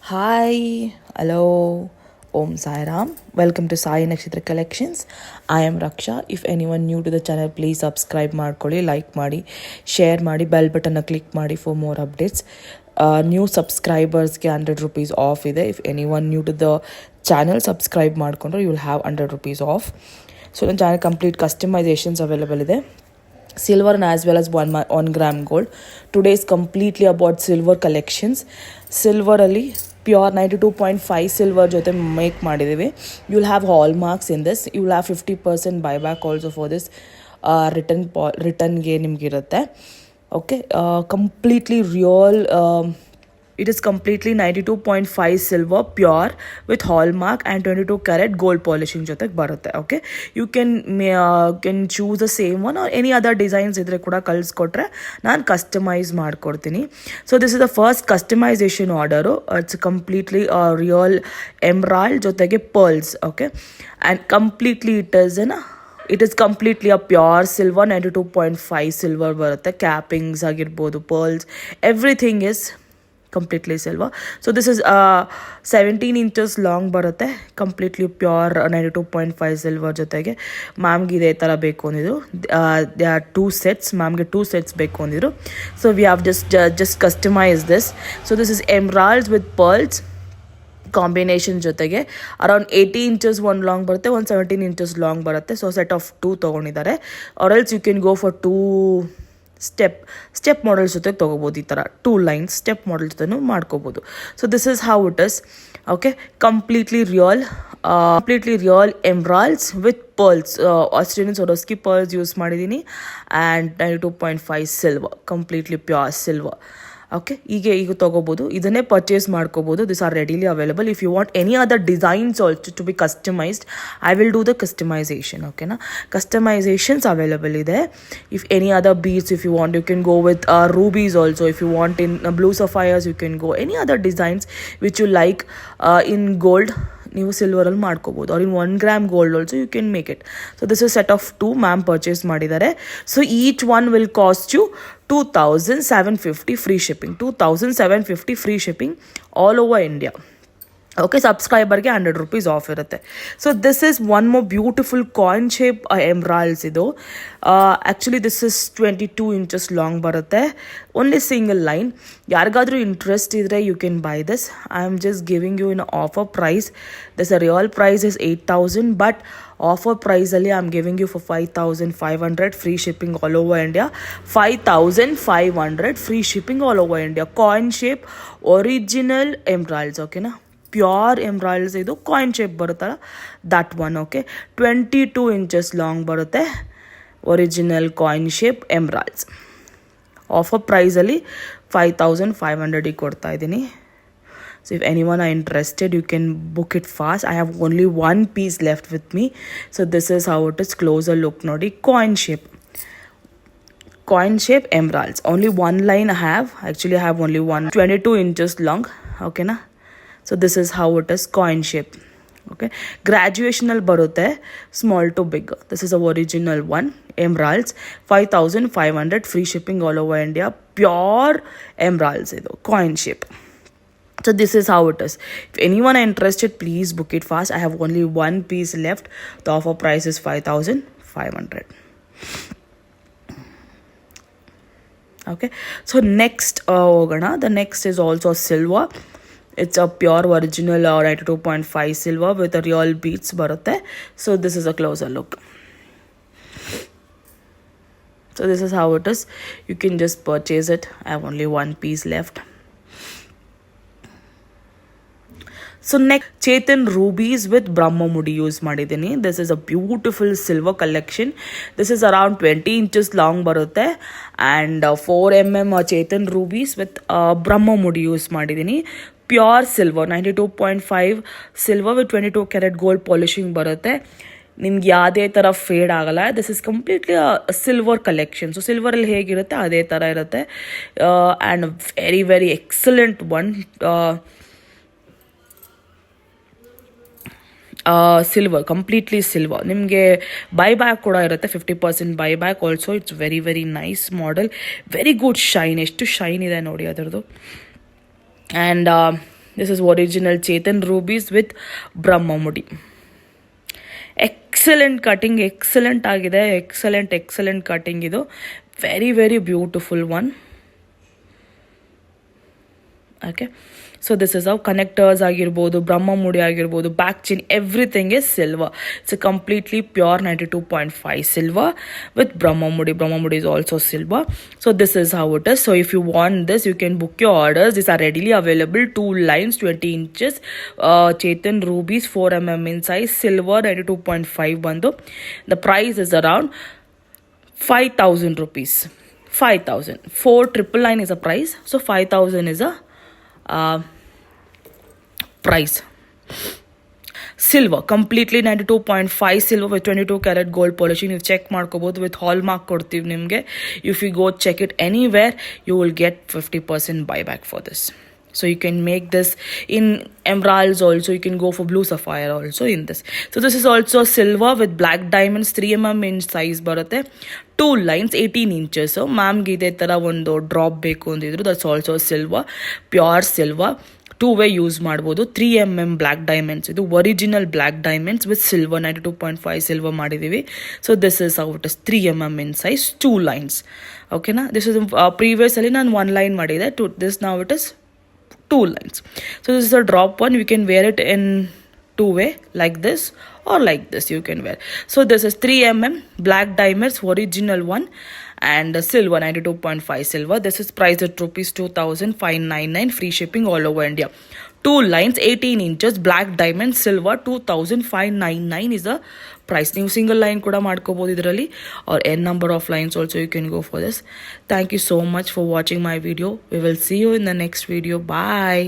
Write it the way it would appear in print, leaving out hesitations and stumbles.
Hi, hello, Om Sai Ram. Welcome to Sai Nakshatra Collections. I am Raksha. If anyone new to the channel, please subscribe ಮಾಡ್ಕೊಳ್ಳಿ, like ಮಾಡಿ, share ಮಾಡಿ, bell button click ಮಾಡಿ for more updates. New subscribersಗೆ 100 rupees off ಇದೆ. If anyone new to the channel, subscribe ಮಾಡ್ಕೊಂಡ್ರೆ you will have 100 rupees off. So ನನ್ನ channel complete customisations available ಇದೆ. Silver and as well as 1 gram gold. Today is completely about silver collections. Silver ಅಲ್ಲಿ pure 92.5 silver ಜೊತೆ make ಮಾಡಿದ್ದೀವಿ. You will have hallmarks in this. You will have 50% buyback also for this ರಿಟರ್ನ್ಗೆ ನಿಮಗಿರುತ್ತೆ. Okay, completely real. It is completely 92.5 silver pure with hallmark and 22 carat gold polishing ಜೊತೆಗೆ ಬರುತ್ತೆ. Okay, you can choose the same one or any other designs ಇದ್ರೆ ಕೂಡ ಕಳಿಸ್ಕೊಟ್ರೆ ನಾನು customise ಮಾಡ್ಕೊಡ್ತೀನಿ. So this is the first customisation order. It's completely real emerald ಜೊತೆಗೆ pearls. Okay, and completely it is completely a pure silver 92.5 silver ಬರುತ್ತೆ. Cappings ಆಗಿರ್ಬೋದು, pearls, everything is completely silver. So this is 17 inches long ಬರುತ್ತೆ. ಕಂಪ್ಲೀಟ್ಲಿ ಪ್ಯೂರ್ 92.5 ಸಿಲ್ವರ್ ಜೊತೆಗೆ ಮ್ಯಾಮ್ಗೆ ಇದೇ ಥರ ಬೇಕು ಅಂದಿದ್ರು. They are 2 sets. ಮ್ಯಾಮ್ಗೆ 2 sets ಬೇಕು ಅಂದಿದ್ರು. So we have just customise this. So this is emeralds with pearls combination ಜೊತೆಗೆ ಅರೌಂಡ್ 80 inches ಒಂದು ಲಾಂಗ್ ಬರುತ್ತೆ, 17 inches ಲಾಂಗ್ ಬರುತ್ತೆ. ಸೊ ಸೆಟ್ ಆಫ್ 2 ತೊಗೊಂಡಿದ್ದಾರೆ. Or else you can go for 2 step models ಜೊತೆ ತೊಗೋಬೋದು. ಈ ಥರ 2 ಲೈನ್ಸ್ ಸ್ಟೆಪ್ ಮಾಡೆಲ್ ಜೊತೆನೂ ಮಾಡ್ಕೋಬೋದು. So this is how it is. Okay, completely real emeralds with pearls, Australian Swarovski pearls use ಮಾಡಿದ್ದೀನಿ. And 92.5 silver, completely pure silver. Okay, ಈಗ ತೊಗೋಬೋದು. ಇದನ್ನೇ ಪರ್ಚೇಸ್ ಮಾಡ್ಕೋಬೋದು. This are readily available. If you want any other designs also to be customised, I will do the customisation. ಓಕೆನಾ, customisations available ಇದೆ. If any other beads if you want, you can go with rubies also. If you want in blue sapphires, you can go any other designs which you like in gold. ನೀವು ಸಿಲ್ವರಲ್ಲಿ ಮಾಡ್ಕೋಬೋದು. Or in 1 gram gold also you can make it. So this is set of 2 ma'am purchase ಮಾಡಿದ್ದಾರೆ. So each one will cost you 2,750 free shipping. 2,750 free shipping all over India. Okay, ಸಬ್ಸ್ಕ್ರೈಬರ್ಗೆ 100 rupees off ಇರುತ್ತೆ. So this is one more beautiful coin shape emeralds. ಇದು actually this is 22 inches long ಬರುತ್ತೆ. Only single line. ಯಾರಿಗಾದ್ರೂ interest ಇದ್ದರೆ you can buy this. I am just giving you in offer price. This real price is 8,000, but offer ಪ್ರೈಸಲ್ಲಿ I am giving you for 5,500 free shipping all over India. 5,500 free shipping all over India. Coin shape original emeralds. ಓಕೆನಾ, pure emeralds. ಇದು coin shape ಬರುತ್ತಲ್ಲ, that one. Okay, 22 inches long ಬರುತ್ತೆ. Original coin shape ಎಮ್ರಾಲ್ಡ್ಸ್. Offer ಪ್ರೈಸಲ್ಲಿ 5,500 ಕೊಡ್ತಾ ಇದ್ದೀನಿ. So if any one are interested, you can book it fast. I have only 1 piece left with me. So this is how it is. Closer look ನೋಡಿ. Coin shape emeralds. Only 1 line I have. Actually, I have only one. 22 inches long. ಓಕೆನಾ. So this is how it is, coin shape. Okay, graduational barutte, small to big. This is a original one, emeralds. 5,500 free shipping all over India. Pure emeralds idu, coin shape. So this is how it is. If anyone are interested, please book it fast. I have only 1 piece left. The offer price is 5,500. Okay, so next the next is also silver. It's a pure original 92.5 silver with a real beads barutte. So this is a closer look. So this is how it is. You can just purchase it. I have only 1 piece left. So next, Chetan rubies with Brahma Mudi use ಮಾಡಿದ್ದೀನಿ. This is a beautiful silver collection. This is around 20 inches long ಬರುತ್ತೆ. And 4 mm Chetan rubies with Brahma Mudi use ಮಾಡಿದ್ದೀನಿ. Pure silver 92.5 silver with 22 carat gold polishing ಬರುತ್ತೆ. ನಿಮ್ಗೆ ಯಾವುದೇ ಥರ fade ಆಗಲ್ಲ. This is completely silver collection. So ಸಿಲ್ವರಲ್ಲಿ ಹೇಗಿರುತ್ತೆ ಅದೇ ಥರ ಇರುತ್ತೆ. And very very excellent one. Silver, completely silver. ನಿಮಗೆ ಬೈ ಬ್ಯಾಕ್ ಕೂಡ ಇರುತ್ತೆ, 50% buy back also. It's very very nice model. Very good shine. ಎಷ್ಟು ಶೈನ್ ಇದೆ ನೋಡಿ ಅದರದ್ದು. And This is original Chetan rubies with Brahma Mudi. Excellent cutting, excellent agide, excellent cutting idu. Very beautiful one. Okay, so this is how connectors agirbodu, Brahma Mudi agirbodu, back chain, everything is silver. It's a completely pure 92.5 silver with Brahma Mudi. Brahma Mudi is also silver. So this is how it is. So if you want this, you can book your orders. These are readily available. 2 lines, 20 inches, Chetan rubies, 4mm in size, silver 92.5 bandu. The price is around 5,000 rupees. 5,000. 4,999 is a price. So 5,000 is a price. Silver, completely 92.5 silver with 22 karat gold polishing. You check ಮಾಡ್ಕೋಬಹುದು with hallmark ಕೊಡ್ತೀವಿ ನಿಮಗೆ. If you go check it anywhere, you will get 50% buyback for this. So you can make this in emeralds also. You can go for blue sapphire also in this. So this is also silver with black diamonds, 3mm in size ಬರುತ್ತೆ. 2 lines, 18 inches. So ಮ್ಯಾಮ್ಗೆ ಇದೇ ಥರ ಒಂದು drop ಬೇಕು ಅಂದಿದ್ರು. That's also silver, pure silver. 2-way use ಮಾಡ್ಬೋದು. 3mm black diamonds, ಇದು original black diamonds with silver 92.5 silver ಮಾಡಿದ್ದೀವಿ. So this is how it is. 3mm in size, 2 lines. ಓಕೆನಾ? ದಿಸ್ ಇಸ್ ಪ್ರೀವಿಯಸ್ ಅಲ್ಲಿ ನಾನು 1 line ಮಾಡಿದೆ. To this now it is 2 lines. So this is a drop one. You can wear it in 2-way like this or like this you can wear. So this is 3mm black diamonds, original one, and silver 92.5 silver. This is priced at rupees 2,599, free shipping all over India. 2 lines, 18 inches, black diamond, silver, 2,599 is the price. ನೀವು single line ಕೂಡ ಮಾಡ್ಕೋಬಹುದು ಇದರಲ್ಲಿ, or n number of lines also you can go for this. Thank you so much for watching my video. We will see you in the next video. Bye.